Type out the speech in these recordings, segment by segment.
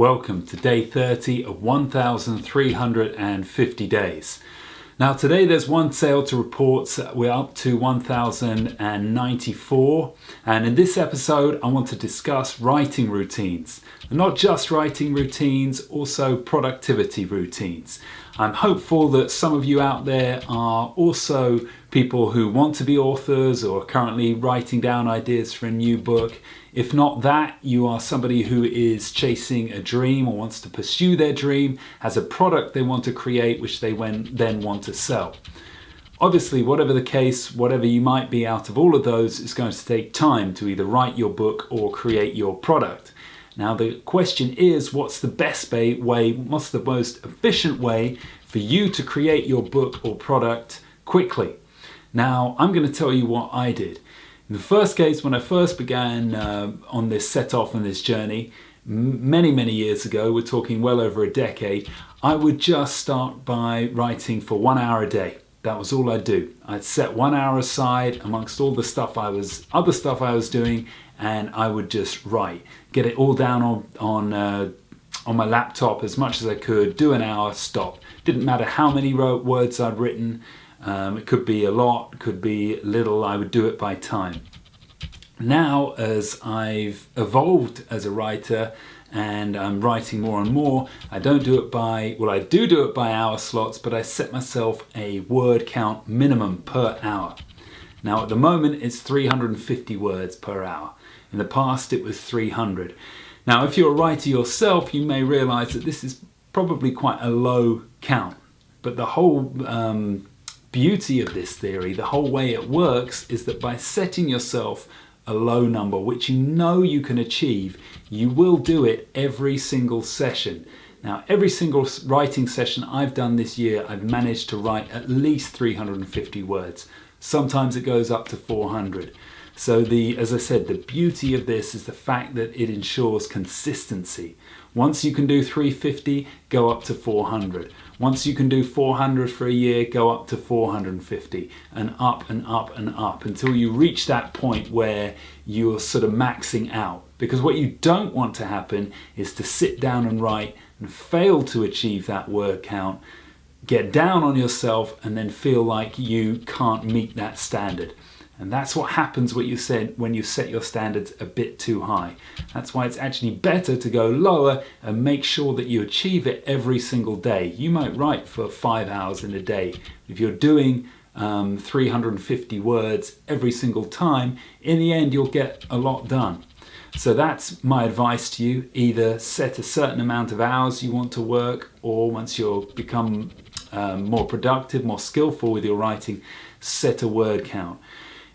Welcome to day 30 of 1,350 days. Now today there's one sale to report. We're up to 1,094, and in this episode I want to discuss writing routines. And not just writing routines, also productivity routines. I'm hopeful that some of you out there are also people who want to be authors or are currently writing down ideas for a new book. If not that, you are somebody who is chasing a dream or wants to pursue their dream, has a product they want to create which they then want to sell. Obviously, whatever the case, whatever you might be out of all of those, it's going to take time to either write your book or create your product. Now the question is, what's the best way, what's the most efficient way for you to create your book or product quickly? Now I'm going to tell you what I did. In the first case, when I first began on this journey, many years ago, we're talking well over a decade, I would just start by writing for 1 hour a day. That was all I'd do. I'd set 1 hour aside amongst all the other stuff I was doing, and I would just write, get it all down on my laptop as much as I could, do an hour, stop. Didn't matter how many words I'd written. It could be a lot, could be little. I would do it by time. Now, as I've evolved as a writer and I'm writing more and more, I don't do it by, I do it by hour slots, but I set myself a word count minimum per hour. Now at the moment it's 350 words per hour. In the past it was 300. Now if you're a writer yourself, you may realize that this is probably quite a low count, but the whole beauty of this theory, the whole way it works, is that by setting yourself a low number, which you know you can achieve, you will do it every single session. Now, every single writing session I've done this year, I've managed to write at least 350 words. Sometimes it goes up to 400. So as I said, the beauty of this is the fact that it ensures consistency. Once you can do 350, go up to 400. Once you can do 400 for a year, go up to 450, and up and up and up until you reach that point where you're sort of maxing out. Because what you don't want to happen is to sit down and write and fail to achieve that word count, get down on yourself, and then feel like you can't meet that standard. And that's what happens when you set your standards a bit too high. That's why it's actually better to go lower and make sure that you achieve it every single day. You might write for 5 hours in a day. If you're doing 350 words every single time, in the end you'll get a lot done. So that's my advice to you. Either set a certain amount of hours you want to work, or once you become more productive, more skillful with your writing, set a word count.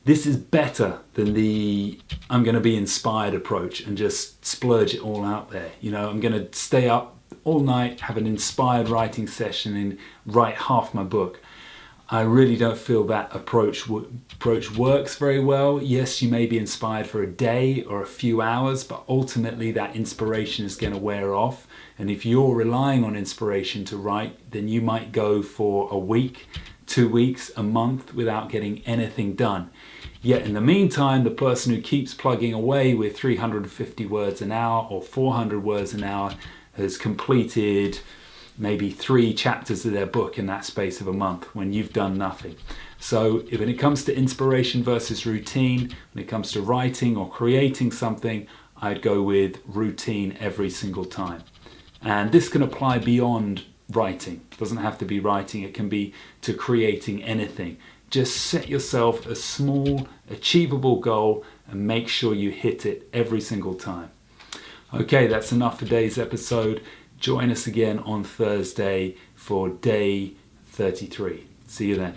This is better than the I'm going to be inspired approach and just splurge it all out there. I'm going to stay up all night, have an inspired writing session and write half my book. I really don't feel that approach works very well. Yes, you may be inspired for a day or a few hours, but ultimately that inspiration is going to wear off. And if you're relying on inspiration to write, then you might go for a week, 2 weeks, a month without getting anything done. Yet in the meantime, the person who keeps plugging away with 350 words an hour or 400 words an hour has completed maybe 3 chapters of their book in that space of a month when you've done nothing. So when it comes to inspiration versus routine, when it comes to writing or creating something, I'd go with routine every single time. And this can apply beyond writing. It doesn't have to be writing, it can be to creating anything. Just set yourself a small, achievable goal and make sure you hit it every single time. Okay, that's enough for today's episode. Join us again on Thursday for day 33. See you then.